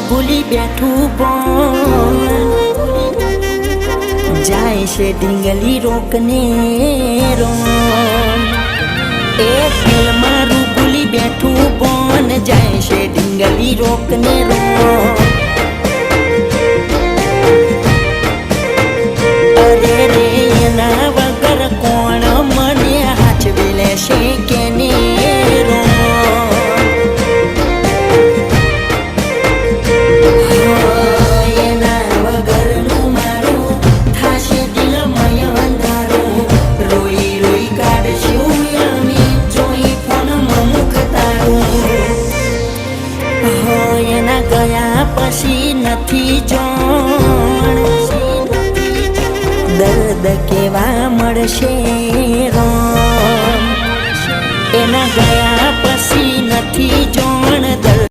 ભૂલી બેઠું પણ જાય છે ઢીંગલી રોકને રોમ એ દિલ મારું ભૂલી બેઠું પણ જાય છે ઢીંગલી રોકને રોમ અરે રે એના વગર કોણ મને હાચવી લેશે કે ને પછી નથી જોણ દર્દ કેવા મળશે રોમ એના ગયા